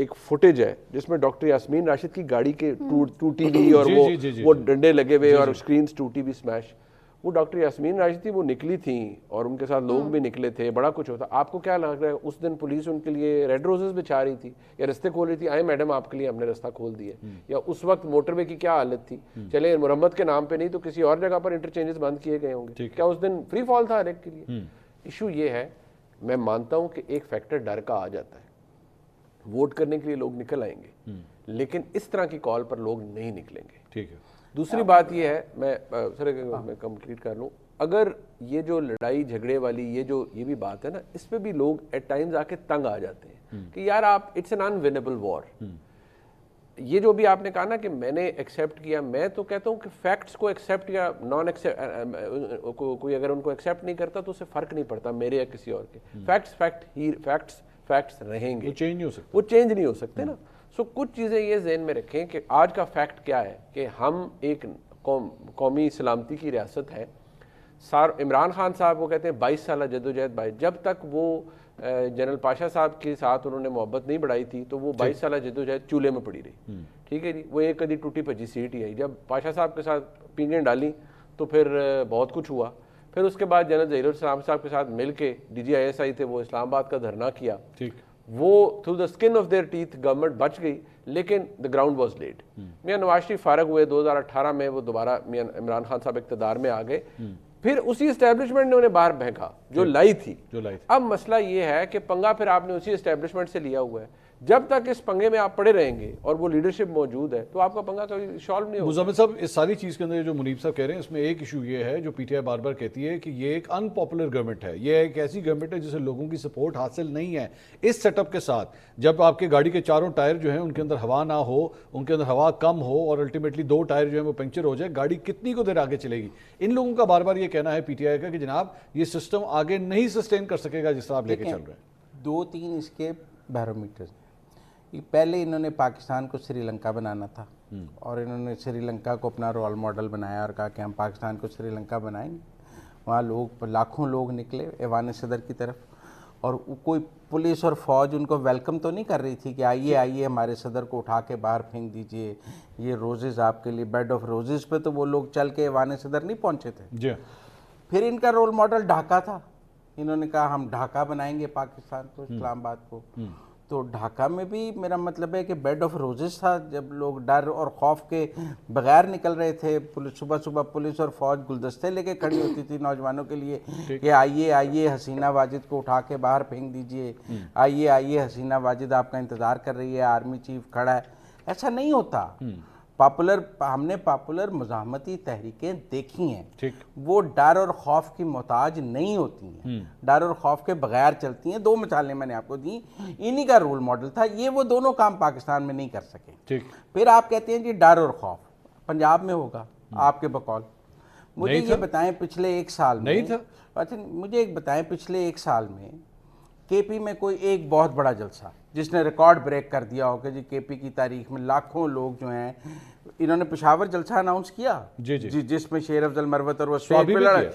ایک فوٹیج ہے جس میں ڈاکٹر یاسمین راشد کی گاڑی کے ٹوٹی ہوئی اور وہ ڈنڈے لگے ہوئے اور اسکرینز ٹوٹی بھی اسمیش. وہ ڈاکٹر یاسمین راشد تھی, وہ نکلی تھیں اور ان کے ساتھ لوگ بھی نکلے تھے, بڑا کچھ ہوتا. آپ کو کیا لگ رہا ہے اس دن پولیس ان کے لیے ریڈ روزز بچھا رہی تھی یا رستے کھول رہی تھی؟ آئے میڈم آپ کے لیے ہم نے رستہ کھول دیا. یا اس وقت موٹر وے کی کیا حالت تھی؟ چلے مرمت کے نام پہ نہیں تو کسی اور جگہ پر انٹرچینجز بند کیے گئے ہوں گے. کیا اس دن فری فال تھا ہر ایک کے لیے؟ ایشو یہ ہے, میں مانتا ہوں کہ ایک فیکٹر ڈر کا آ جاتا ہے. ووٹ کرنے کے لیے لوگ نکل آئیں گے لیکن اس طرح کی کال پر لوگ نہیں نکلیں گے. ٹھیک ہے. دوسری بات یہ ہے, میں کمپلیٹ کر لوں, اگر یہ جو لڑائی جھگڑے والی یہ بھی بات ہے نا, اس پہ بھی لوگ ایٹ ٹائمز آ کے تنگ آ جاتے ہیں کہ یار آپ اٹس این انونیبل وار. یہ جو بھی آپ نے کہا نا کہ میں نے ایکسیپٹ کیا, میں تو کہتا ہوں کہ فیکٹس کو ایکسیپٹ یا نان ایکسیپٹ, کوئی اگر ان کو ایکسیپٹ نہیں کرتا تو اسے فرق نہیں پڑتا میرے یا کسی اور کے. فیکٹس رہیں گے, وہ چینج نہیں ہو سکتے نا. سو کچھ چیزیں یہ ذہن میں رکھیں کہ آج کا فیکٹ کیا ہے کہ ہم ایک قومی سلامتی کی ریاست ہے. عمران خان صاحب وہ کہتے ہیں 22 سالہ جدوجہد, جب تک وہ جنرل پاشا صاحب کے ساتھ انہوں نے محبت نہیں بڑھائی تھی تو وہ 22 سالہ جدوجہد چولہے میں پڑی رہی. ٹھیک ہے جی, وہ ایک کدی ٹوٹی بھجی سیٹ ہی آئی. جب پاشا صاحب کے ساتھ پینگیں ڈالی تو پھر بہت کچھ ہوا. پھر اس کے بعد جنرل ظہیر السلام صاحب کے ساتھ مل کے DGISI تھے, وہ اسلام آباد کا دھرنا کیا. وہ through the skin of their teeth government بچ گئی لیکن the ground was lead. Mian Nawaz Sharif فارغ ہوئے 2018 میں, وہ دوبارہ میاں عمران خان صاحب اقتدار میں آ گئے. پھر اسی اسٹیبلشمنٹ نے انہیں باہر پھینکا جو لائی تھی. اب مسئلہ یہ ہے کہ پنگا پھر آپ نے اسی اسٹیبلشمنٹ سے لیا ہوا ہے. جب تک اس پنگے میں آپ پڑے رہیں گے اور وہ لیڈرشپ موجود ہے تو آپ کا پنگا کبھی سالو نہیں ہوگا. مزمل صاحب, اس ساری چیز کے اندر جو منیب صاحب کہہ رہے ہیں اس میں ایک ایشو یہ ہے جو PTI بار بار کہتی ہے کہ یہ ایک ان پاپولر گورنمنٹ ہے, یہ ایک ایسی گورنمنٹ ہے جسے لوگوں کی سپورٹ حاصل نہیں ہے. اس سیٹ اپ کے ساتھ جب آپ کے گاڑی کے چاروں ٹائر جو ہیں ان کے اندر ہوا نہ ہو, ان کے اندر ہوا کم ہو اور الٹیمیٹلی 2 ٹائر جو ہیں وہ پنکچر ہو جائے, گاڑی کتنی کو دیر آگے چلے گی؟ ان لوگوں کا بار بار یہ کہنا ہے PTI کا کہ جناب یہ سسٹم آگے نہیں سسٹین کر سکے گا جس طرح آپ لے کے چل رہے ہیں. 2-3 اس کے بیرومیٹر. پہلے انہوں نے پاکستان کو سری لنکا بنانا تھا اور انہوں نے سری لنکا کو اپنا رول ماڈل بنایا اور کہا کہ ہم پاکستان کو سری لنکا بنائیں گے. وہاں لاکھوں لوگ نکلے ایوان صدر کی طرف اور کوئی پولیس اور فوج ان کو ویلکم تو نہیں کر رہی تھی کہ آئیے ہمارے صدر کو اٹھا کے باہر پھینک دیجئے, یہ روزز آپ کے لیے, بیڈ آف روزز پہ تو وہ لوگ چل کے ایوان صدر نہیں پہنچے تھے. پھر ان کا رول ماڈل ڈھاکہ تھا. انہوں نے کہا ہم ڈھاکہ بنائیں گے پاکستان کو, اسلام آباد کو. تو ڈھاکہ میں بھی میرا مطلب ہے کہ بیڈ آف روزز تھا, جب لوگ ڈر اور خوف کے بغیر نکل رہے تھے. صبح پولیس اور فوج گلدستے لے کے کھڑی ہوتی تھی نوجوانوں کے لیے کہ آئیے حسینہ واجد کو اٹھا کے باہر پھینک دیجئے, آئیے حسینہ واجد آپ کا انتظار کر رہی ہے, آرمی چیف کھڑا ہے. ایسا نہیں ہوتا. ہم نے پاپولر مزاحمتی تحریکیں دیکھی ہیں, وہ ڈر اور خوف کی محتاج نہیں ہوتی ہیں, ڈر اور خوف کے بغیر چلتی ہیں. 2 مثالیں میں نے آپ کو دی, انہی کا رول ماڈل تھا. یہ وہ دونوں کام پاکستان میں نہیں کر سکے. پھر آپ کہتے ہیں جی ڈر اور خوف پنجاب میں ہوگا آپ کے بقول. مجھے یہ بتائیں پچھلے 1 سال میں, اچھا مجھے ایک بتائیں پچھلے 1 سال میں KP میں کوئی ایک بہت بڑا جلسہ جس نے ریکارڈ بریک کر دیا ہو کہ جی KP کی تاریخ میں لاکھوں لوگ جو ہیں, انہوں نے پشاور جلسہ اناؤنس کیا جس میں شیر افضل مروت اور وہ سوابی بھی کیا.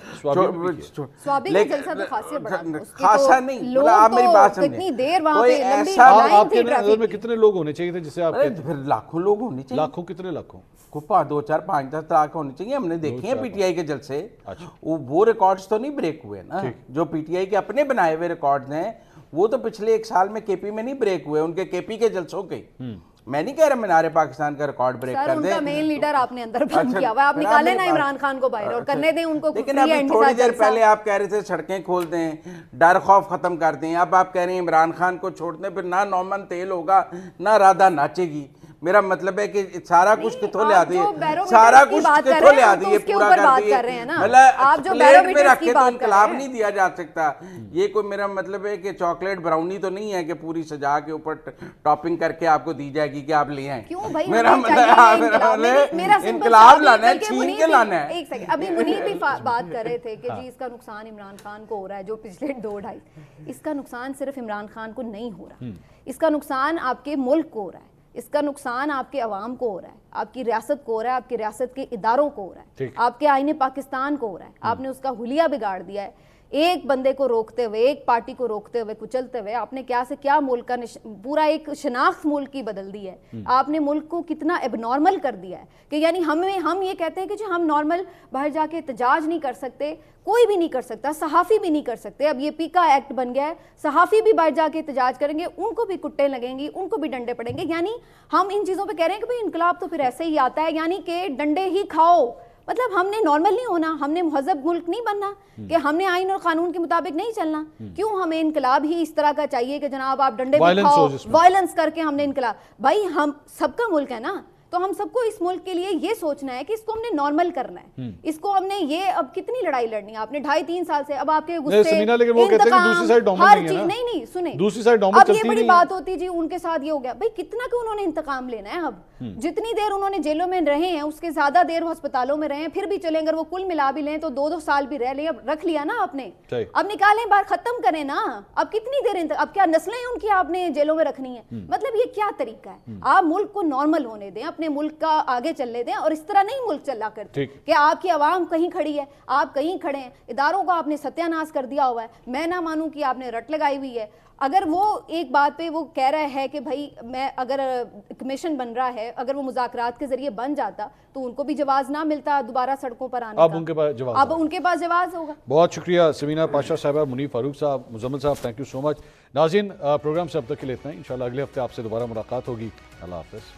خاصا نہیں, آپ میری بات سمجھیں, کوئی ایسا آپ کے نظر میں کتنے لوگ ہونے چاہیے تھے جسے آپ کہتے ہیں؟ پھر لاکھوں لوگ ہونے چاہیے. لاکھوں کتنے لاکھوں؟ 2, 4, 5, 10 لاکھ ہونے چاہیے. ہم نے دیکھے ہیں PTI کے جلسے, وہ ریکارڈز تو نہیں بریک ہوئے نا. جو PTI کے اپنے بنائے ہوئے ریکارڈز ہیں وہ تو پچھلے 1 سال میں KP میں نہیں بریک ہوئے, ان کے KP کے جلسوں کے. میں نہیں کہہ رہا مینار پاکستان کا ریکارڈ بریک کر دیں. ان کا مین لیڈر آپ نے اندر بند کیا ہوا ہے, آپ نکالیں نا عمران خان کو باہر اور کرنے دیں ان کو. لیکن ابھی تھوڑی دیر پہلے آپ کہہ رہے تھے سڑکیں کھول دیں, ڈر خوف ختم کر دیں. اب آپ کہہ رہے ہیں عمران خان کو چھوڑ دیں, پھر نہ نومن تیل ہوگا نہ رادھا ناچے گی. میرا مطلب ہے کہ سارا کچھ کتوں لے آتی ہے, سارا کچھ کتوں لے آتی ہے, پورا کر دیئے. مطلب پلیٹ میں رکھ کے تو انقلاب نہیں دیا جا سکتا. یہ کوئی میرا مطلب ہے کہ چاکلیٹ براؤنی تو نہیں ہے کہ پوری سجا کے اوپر ٹاپنگ کر کے آپ کو دی جائے گی کہ آپ لے آئیں. میرا مطلب انقلاب لانا ہے, چھین کے لانا ہے. ایک سیکنڈ, ابھی منیر بھی بات کر رہے تھے کہ جی اس کا نقصان عمران خان کو ہو رہا ہے جو پچھلے 2-2.5. اس کا نقصان صرف عمران خان کو نہیں ہو رہا, اس کا نقصان آپ کے ملک کو ہو رہا ہے, اس کا نقصان آپ کے عوام کو ہو رہا ہے, آپ کی ریاست کو ہو رہا ہے, آپ کی ریاست کے اداروں کو ہو رہا ہے, آپ کے آئین پاکستان کو ہو رہا ہے. آپ نے اس کا حلیہ بگاڑ دیا ہے. ایک بندے کو روکتے ہوئے, ایک پارٹی کو روکتے ہوئے, کچلتے ہوئے آپ نے کیا سے کیا ملک کا پورا ایک شناخت ملک کی بدل دی ہے. آپ نے ملک کو کتنا اب نارمل کر دیا ہے کہ یعنی ہم یہ کہتے ہیں کہ جو ہم نارمل باہر جا کے احتجاج نہیں کر سکتے, کوئی بھی نہیں کر سکتا, صحافی بھی نہیں کر سکتے. اب یہ پیکا ایکٹ بن گیا ہے, صحافی بھی باہر جا کے احتجاج کریں گے, ان کو بھی کٹے لگیں گی, ان کو بھی ڈنڈے پڑیں گے. یعنی ہم ان چیزوں پہ کہہ رہے ہیں کہ بھئی انقلاب تو پھر ایسے ہی آتا ہے, یعنی کہ ڈنڈے ہی کھاؤ. مطلب ہم نے نارمل نہیں ہونا, ہم نے مہذب ملک نہیں بننا, کہ ہم نے آئین اور قانون کے مطابق نہیں چلنا. کیوں ہمیں انقلاب ہی اس طرح کا چاہیے کہ جناب آپ ڈنڈے بھی کھاؤ, وائلنس کر کے ہم نے انقلاب. بھائی ہم سب کا ملک ہے نا, تو ہم سب کو اس ملک کے لیے یہ سوچنا ہے کہ اس کو ہم نے نارمل کرنا ہے, اس کو ہم نے یہ اب کتنی لڑائی لڑنی ہے. آپ نے 2.5-3 سال سے اب آپ کے غصے, انتقام, ہر چیز, نہیں سنیں, اب یہ بڑی بات ہوتی جی ان کے ساتھ یہ ہو گیا. بھائی کتنا کہ انہوں نے انتقام لینا ہے. اب جتنی دیر انہوں نے جیلوں میں رہے ہیں اس کے زیادہ دیر وہ ہسپتالوں میں رہے ہیں, پھر بھی چلیں, اگر وہ کل ملا بھی لیں تو 2-2 سال بھی رہ لیں. اب رکھ لیا نا آپ نے, اب نکالیں باہر, ختم کریں نا. اب کتنی دیر, اب کیا نسلیں ان کی آپ نے جیلوں میں رکھنی ہے؟ مطلب یہ کیا طریقہ ہے؟ آپ ملک کو نارمل ہونے دیں, اپنے ملک کا آگے چلنے دیں, اور اس طرح نہیں ملک چلا کرتے کہ آپ کی عوام کہیں کھڑی ہے, آپ کہیں کھڑے ہیں, اداروں کو آپ نے ستیہ ناش کر دیا ہوا ہے. میں نہ مانوں کہ آپ نے رٹ لگائی ہوئی ہے. اگر وہ ایک بات پہ وہ کہہ رہا ہے کہ بھائی میں اگر کمیشن بن رہا ہے, اگر وہ مذاکرات کے ذریعے بن جاتا تو ان کو بھی جواز نہ ملتا دوبارہ سڑکوں پر آنے کا. اب ان کے پاس جواز ہوگا. بہت شکریہ سمینہ پاشا صاحبہ, منیب فاروق صاحب, مزمل صاحب, تھینک یو سو مچ. ناظرین, پروگرام سے اب تک کے لیے اتنا ہی. انشاءاللہ اگلے ہفتے آپ سے دوبارہ ملاقات ہوگی. اللہ حافظ.